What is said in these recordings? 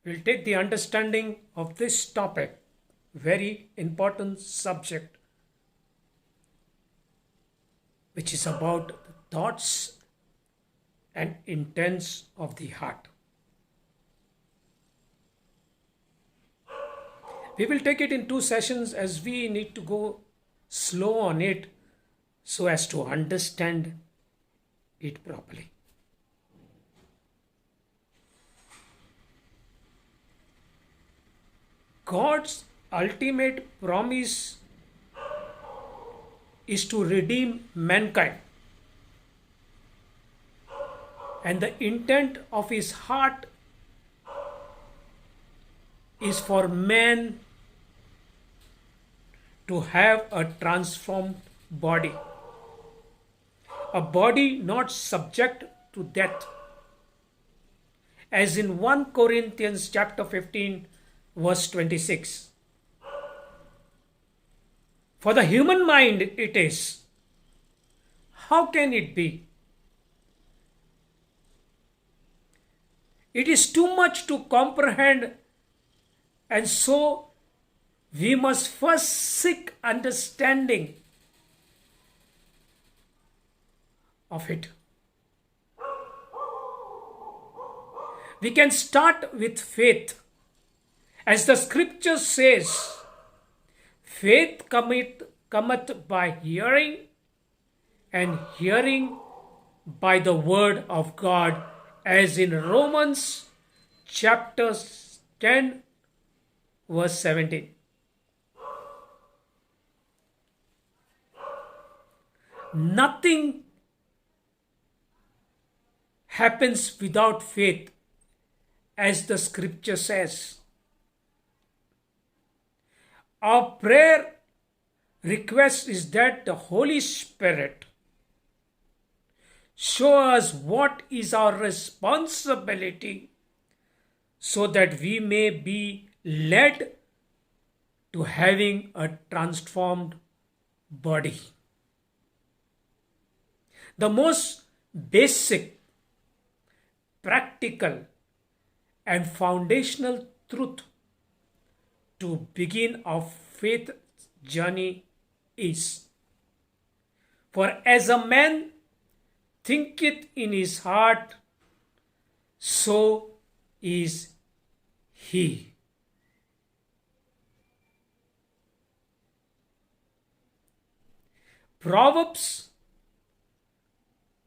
we'll take the understanding of this topic, very important subject, which is about the thoughts and intents of the heart. We will take it in two sessions as we need to go slow on it so as to understand it properly. God's ultimate promise is to redeem mankind. And the intent of his heart is for man to have a transformed body. A body not subject to death. As in 1 Corinthians chapter 15 verse 26. For the human mind it is. How can it be? It is too much to comprehend, and so we must first seek understanding of it. We can start with faith. As the scripture says, faith cometh by hearing, and hearing by the word of God, as in Romans chapter 10 verse 17. Nothing happens without faith, as the scripture says. Our prayer request is that the Holy Spirit show us what is our responsibility so that we may be led to having a transformed body. The most basic, practical, and foundational truth to begin our faith journey is, for as a man thinketh in his heart, so is he. Proverbs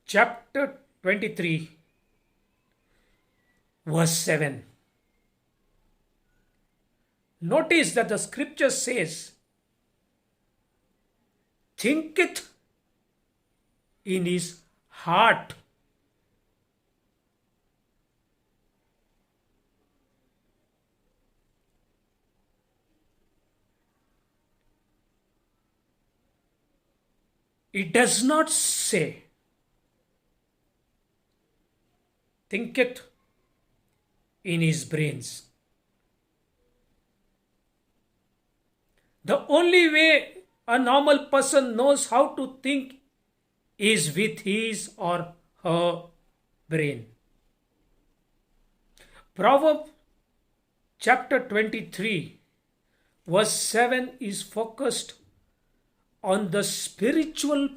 chapter 23 verse 7. Notice that the scripture says, thinketh in his heart. It does not say thinketh in his brains. The only way a normal person knows how to think is with his or her brain. Proverbs chapter 23 verse 7 is focused on the spiritual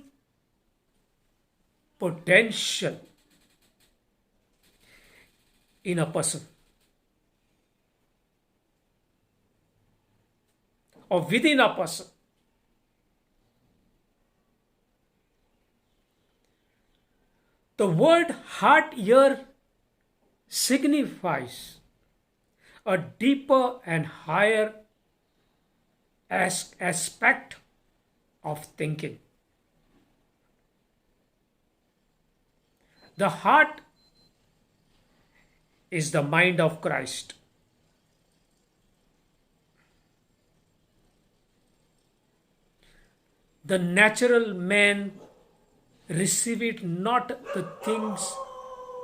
potential in a person or within a person. The word heart here signifies a deeper and higher aspect of thinking. The heart is the mind of Christ. The natural man receiveth not the things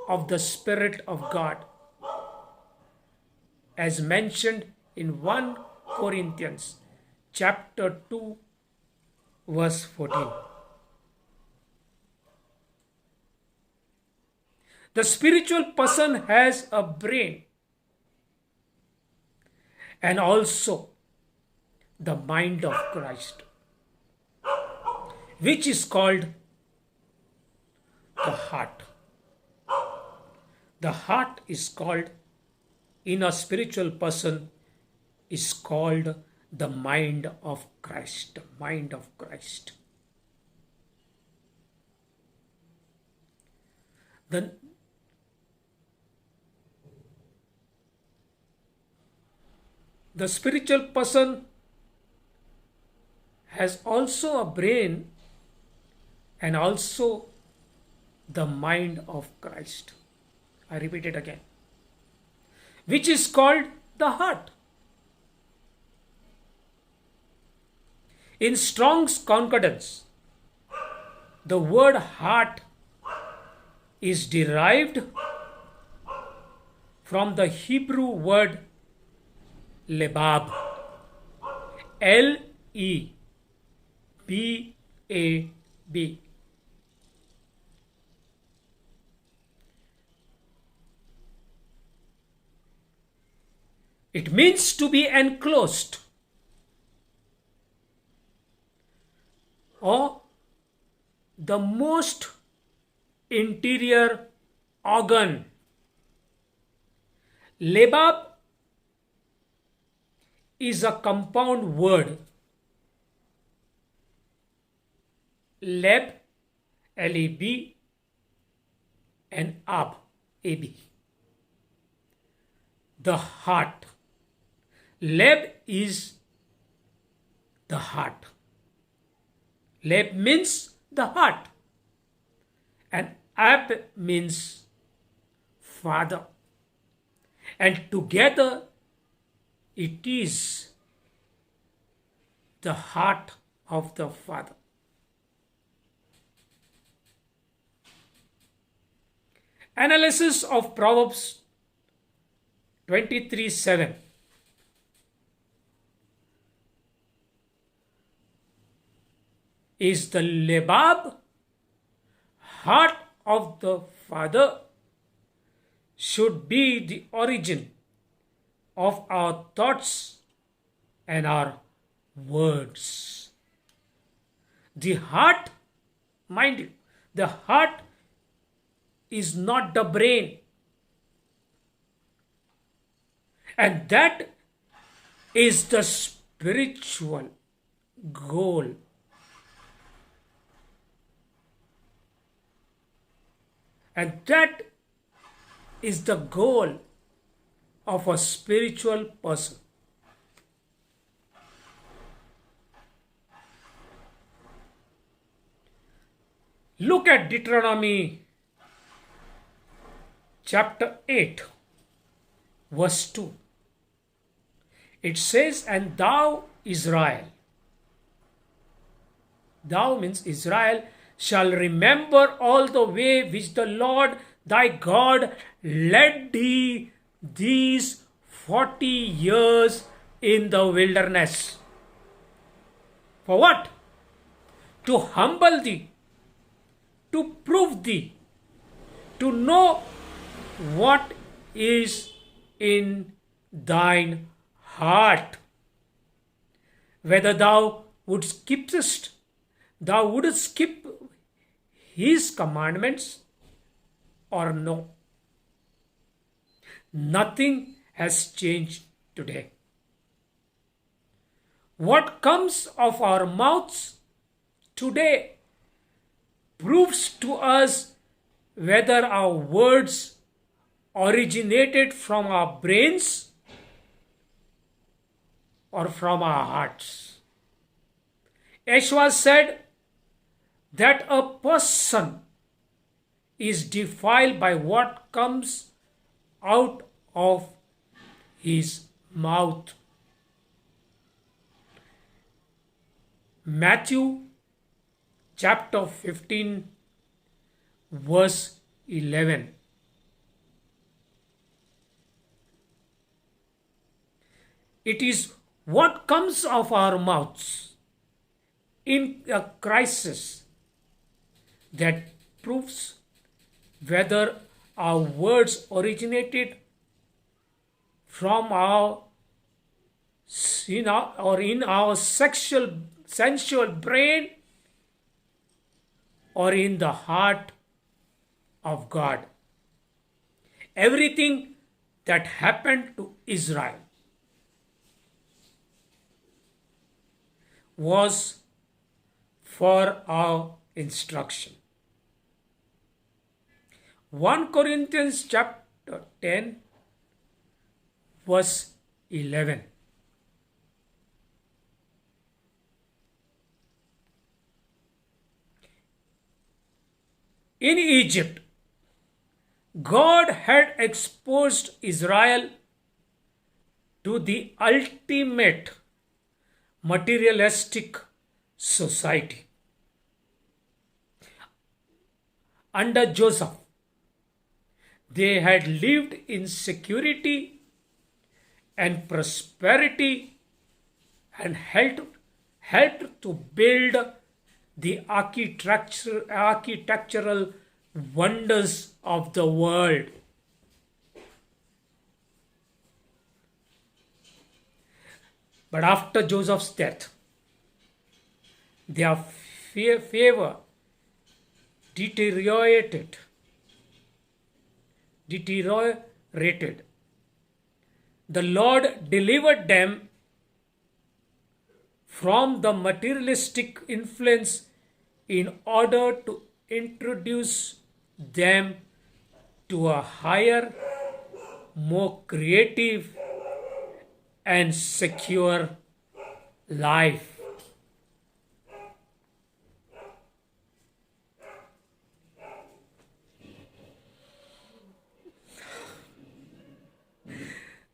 of the Spirit of God, as mentioned in 1 Corinthians chapter 2 verse 14. The spiritual person has a brain and also the mind of Christ, which is called the heart. The heart is called, in a spiritual person, is called the mind of Christ. The mind of Christ. The spiritual person has also a brain and also the mind of Christ. I repeat it again. Which is called the heart. In Strong's Concordance, the word heart is derived from the Hebrew word lebab. Lebab. It means to be enclosed or the most interior organ. Lebab is a compound word. Leb, L-E-B, and ab, A-B. The heart. Leb is the heart. Leb means the heart. And ab means father. And together it is the heart of the Father. Analysis of Proverbs 23:7. Is the lebab, heart of the Father, should be the origin of our thoughts and our words. The heart, mind you, the heart is not the brain. And that is the spiritual goal. And that is the goal of a spiritual person. Look at Deuteronomy chapter 8, verse 2. It says, and thou, Israel, thou means Israel, shall remember all the way which the Lord thy God led thee these 40 years in the wilderness. For what? To humble thee, to prove thee, to know what is in thine heart, whether thou wouldst keep his commandments or no. Nothing has changed today. What comes of our mouths today proves to us whether our words originated from our brains or from our hearts. Yeshua said that a person is defiled by what comes out of his mouth. Matthew chapter 15, verse 11. It is what comes of our mouths in a crisis that proves whether our words originated from our in our sensual brain or in the heart of God. Everything that happened to Israel was for our instruction. 1 Corinthians chapter 10 verse 11. In Egypt, God had exposed Israel to the ultimate materialistic society. Under Joseph, they had lived in security and prosperity and helped to build the architectural wonders of the world. But after Joseph's death, their favor deteriorated. The Lord delivered them from the materialistic influence in order to introduce them to a higher, more creative and secure life.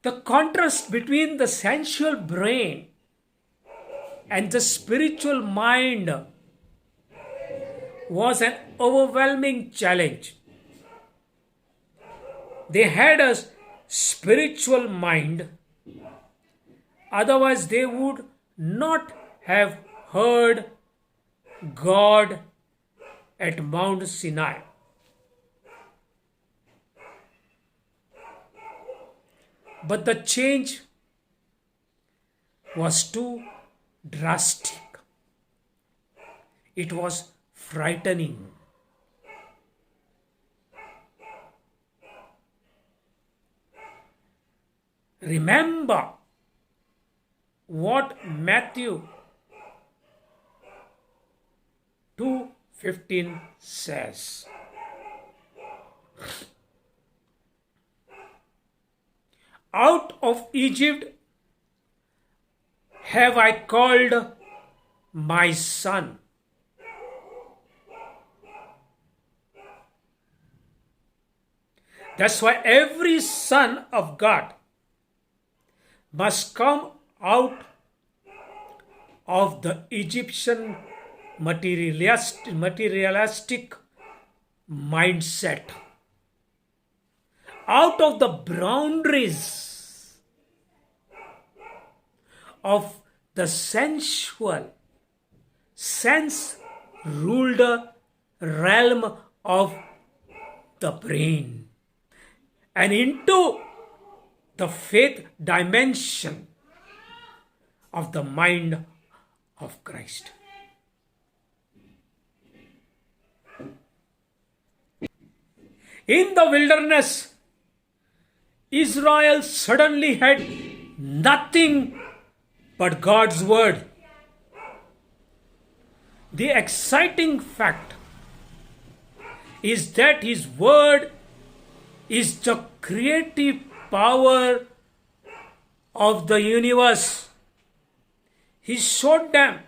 The contrast between the sensual brain and the spiritual mind was an overwhelming challenge. They had a spiritual mind, otherwise, they would not have heard God at Mount Sinai. But the change was too drastic. It was frightening. Remember what Matthew 2:15 says. Out of Egypt have I called my son. That's why every son of God must come out of the Egyptian materialistic mindset, out of the boundaries of the sensual, sense-ruled realm of the brain, and into the faith dimension of the mind of Christ. In the wilderness, Israel suddenly had nothing but God's word. The exciting fact is that His word is the creative power of the universe. He showed them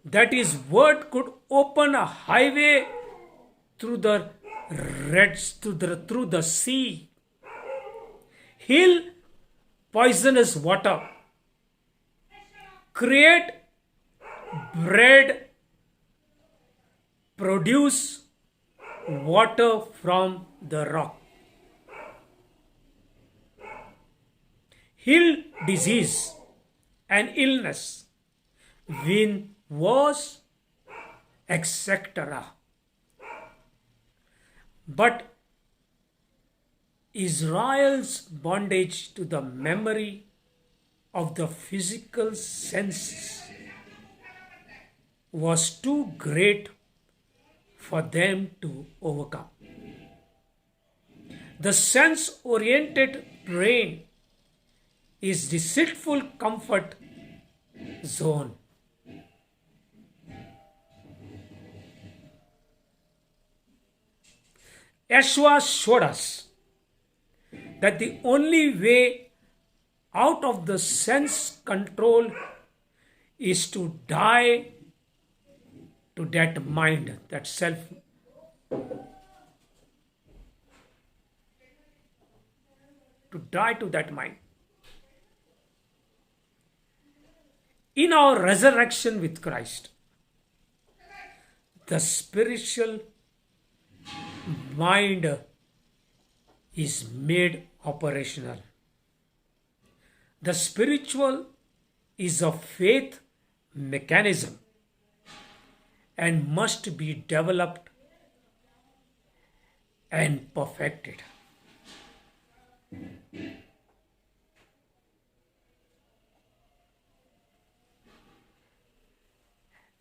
that His word could open a highway through the through the sea, heal poisonous water, create bread, produce water from the rock, heal disease and illness, win wars, etc. But Israel's bondage to the memory of the physical senses was too great for them to overcome. The sense oriented brain is deceitful comfort zone. Yeshua showed us that the only way out of the sense control is to die to that mind, that self. To die to that mind. In our resurrection with Christ, the spiritual mind is made operational. The spiritual is a faith mechanism and must be developed and perfected.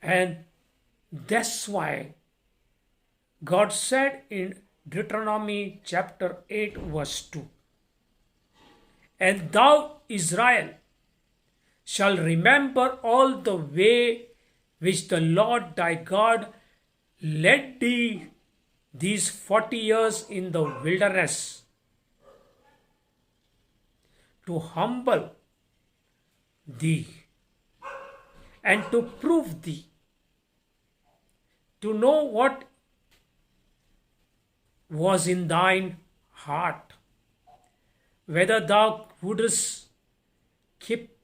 And that's why God said in Deuteronomy chapter 8 verse 2, "And thou, Israel, shall remember all the way which the Lord thy God led thee these 40 years in the wilderness, to humble thee and to prove thee, to know what was in thine heart, whether thou wouldst keep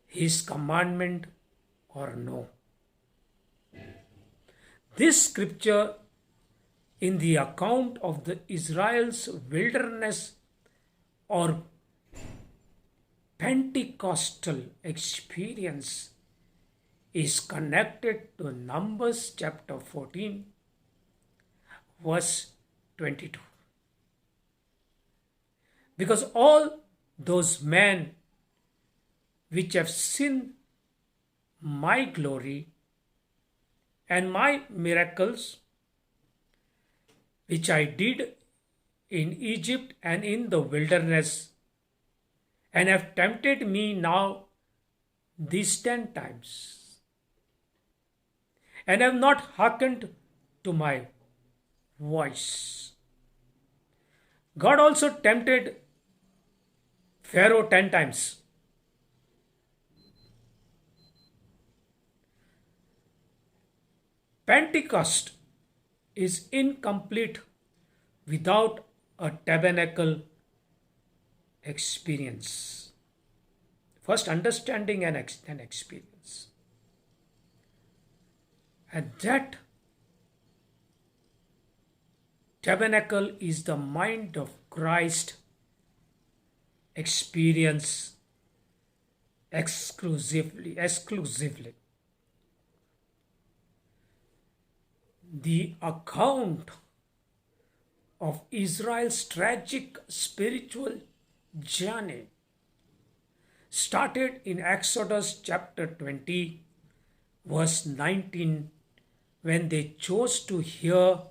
his commandment or no." This scripture in the account of the Israel's wilderness or Pentecostal experience is connected to Numbers chapter 14 verse 22. Because all those men which have seen my glory and my miracles which I did in Egypt and in the wilderness, and have tempted me now these 10 times, and have not hearkened to my voice. God also tempted Pharaoh 10 times. Pentecost is incomplete without a tabernacle experience. First, understanding and then experience. And that tabernacle is the mind of Christ experience exclusively. The account of Israel's tragic spiritual journey started in Exodus chapter 20 verse 19, when they chose to hear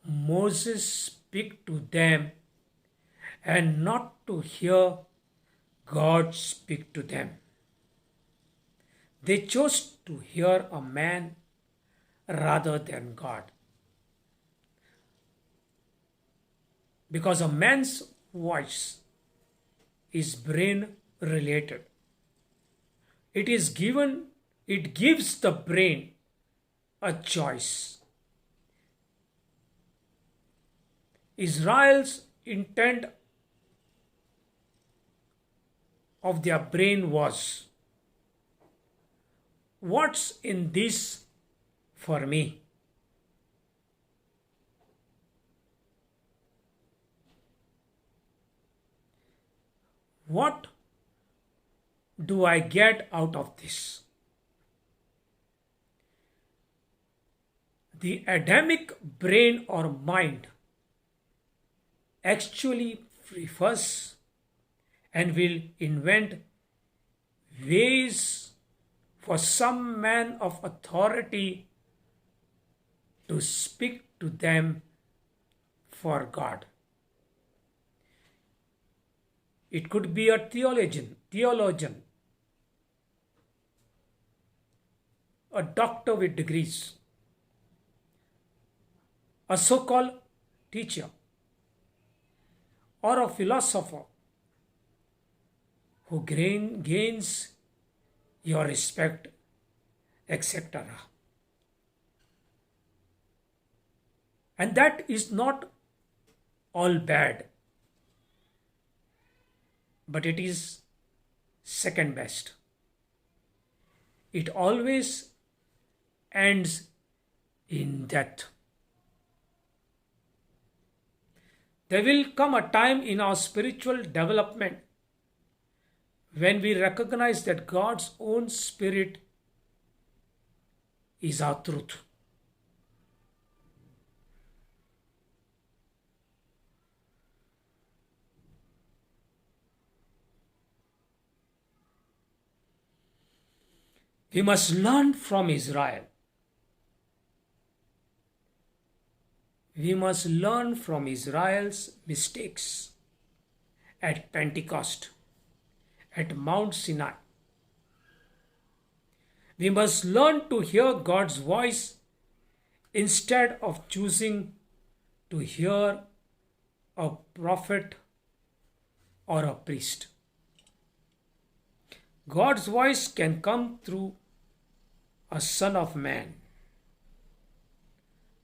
Moses speak to them and not to hear God speak to them. They chose to hear a man rather than God, because a man's voice is brain related. It gives the brain a choice. Israel's intent of their brain was, what's in this for me? What do I get out of this? The Adamic brain or mind actually prefers and will invent ways for some man of authority to speak to them for God. It could be a theologian, a doctor with degrees, a so-called teacher, or a philosopher who gains your respect, etc. And that is not all bad, but it is second best. It always ends in death. There will come a time in our spiritual development when we recognize that God's own Spirit is our truth. We must learn from Israel. We must learn from Israel's mistakes at Pentecost, at Mount Sinai. We must learn to hear God's voice instead of choosing to hear a prophet or a priest. God's voice can come through a Son of Man.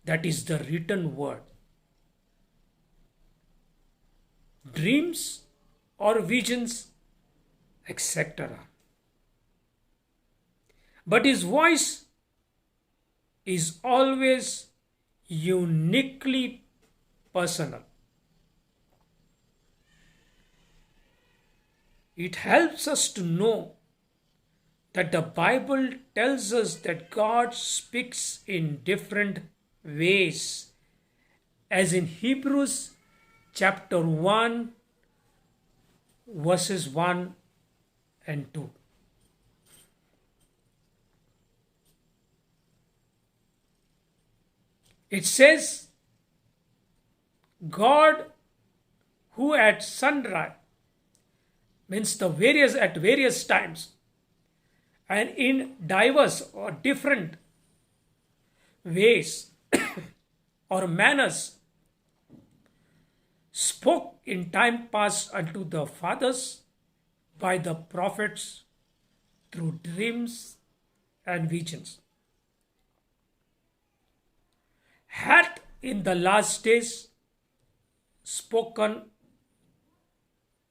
That is the written word. Dreams or visions, etc. But his voice is always uniquely personal. It helps us to know that the Bible tells us that God speaks in different ways, as in Hebrews chapter 1 verses 1 and 2. It says, God who at sunrise, means at various times and in diverse or different ways or manners, spoke in time past unto the fathers by the prophets through dreams and visions, hath in the last days spoken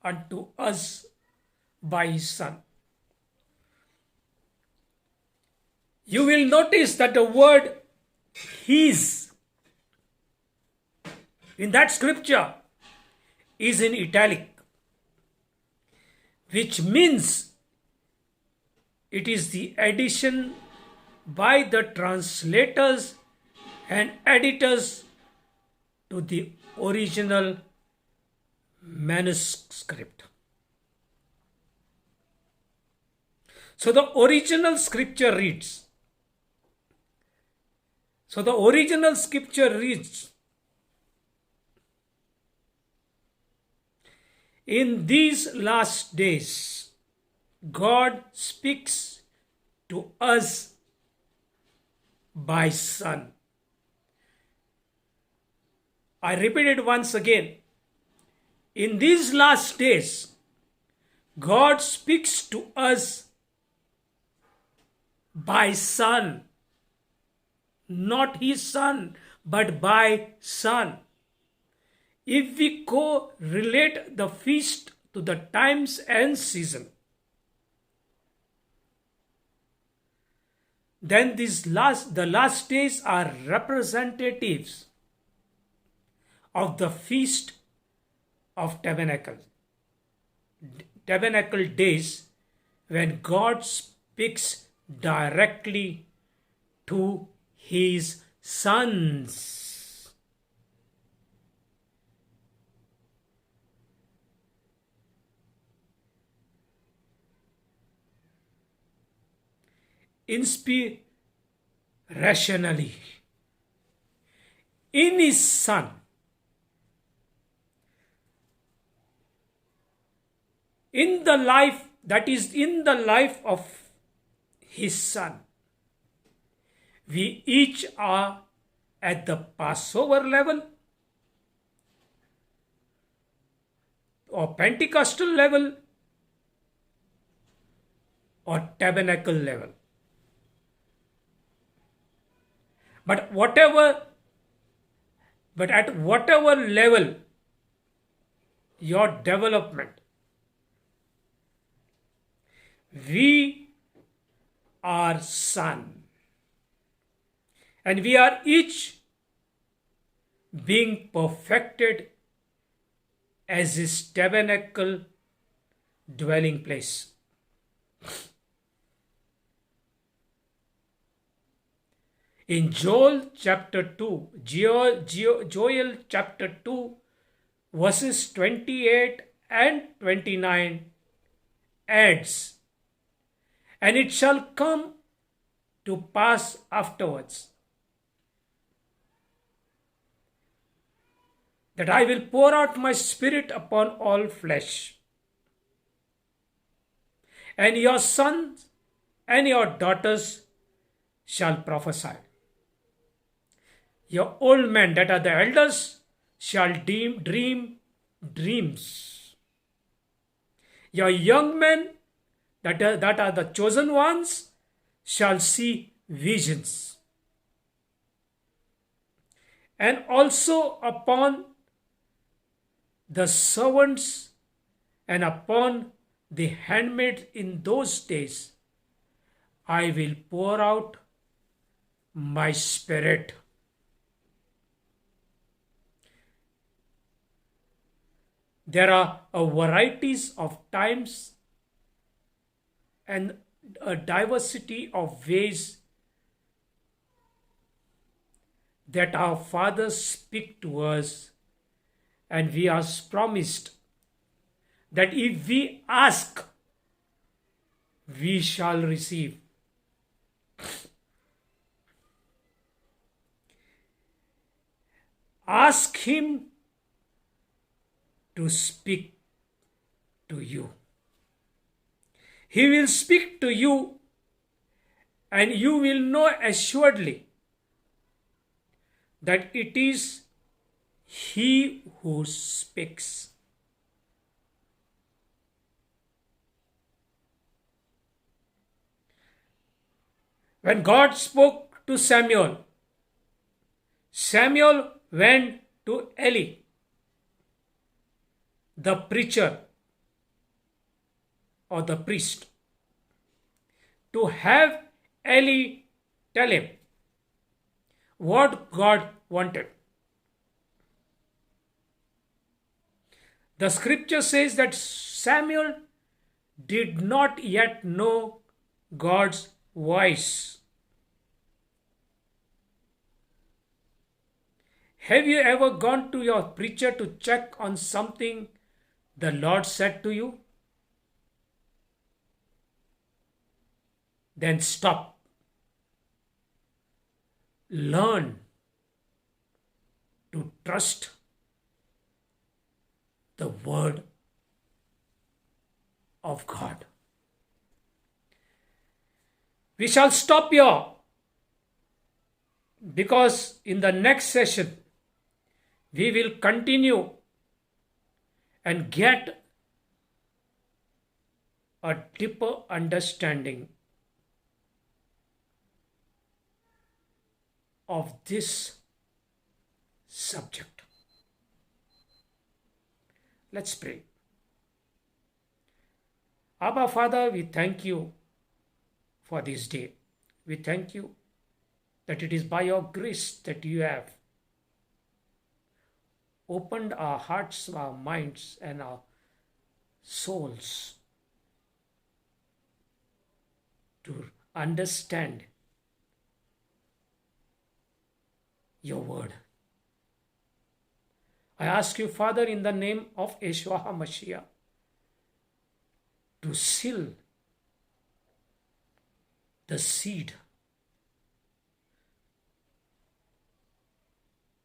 unto us by his Son. You will notice that the word his in that scripture is in italic, which means it is the addition by the translators and editors to the original manuscript. So the original scripture reads, in these last days, God speaks to us by Son. I repeat it once again. In these last days, God speaks to us by Son. Not his Son, but by Son. If we correlate the feast to the times and season, then the last days are representatives of the Feast of Tabernacle days, when God speaks directly to his sons. inspirationally in His Son, in the life that is in the life of His Son. We each are at the Passover level or Pentecostal level or tabernacle level. But at whatever level your development, we are son. And we are each being perfected as His tabernacle dwelling place. In Joel chapter 2, Joel chapter 2, verses 28 and 29 adds, and it shall come to pass afterwards that I will pour out my spirit upon all flesh, and your sons and your daughters shall prophesy. Your old men, that are the elders, shall dream dreams. Your young men, that are the chosen ones, shall see visions. And also upon the servants and upon the handmaids in those days, I will pour out my spirit. There are varieties of times and a diversity of ways that our fathers speak to us, and we are promised that if we ask, we shall receive. Ask Him to speak to you. He will speak to you, and you will know assuredly that it is He who speaks. When God spoke to Samuel, Samuel went to Eli, the preacher or the priest, to have Eli tell him what God wanted. The scripture says that Samuel did not yet know God's voice. Have you ever gone to your preacher to check on something the Lord said to you? Then stop. Learn to trust the word of God. We shall stop here because in the next session we will continue and get a deeper understanding of this subject. Let's pray. Abba Father, we thank you for this day. We thank you that it is by your grace that you have opened our hearts, our minds, and our souls to understand your word. I ask you, Father, in the name of Yeshua HaMashiach, to seal the seed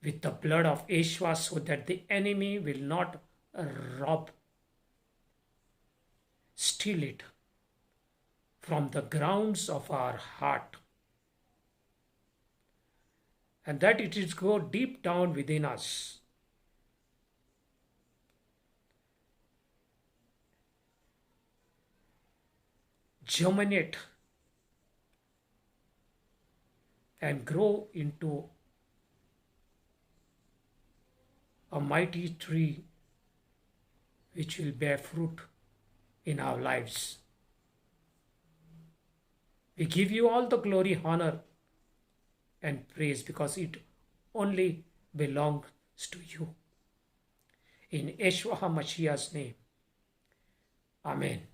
with the blood of Yeshua so that the enemy will not rob, steal it from the grounds of our heart, and that it is go deep down within us. Germinate and grow into a mighty tree which will bear fruit in our lives. We give you all the glory, honor, and praise because it only belongs to you. In Yeshua HaMashiach's name, Amen.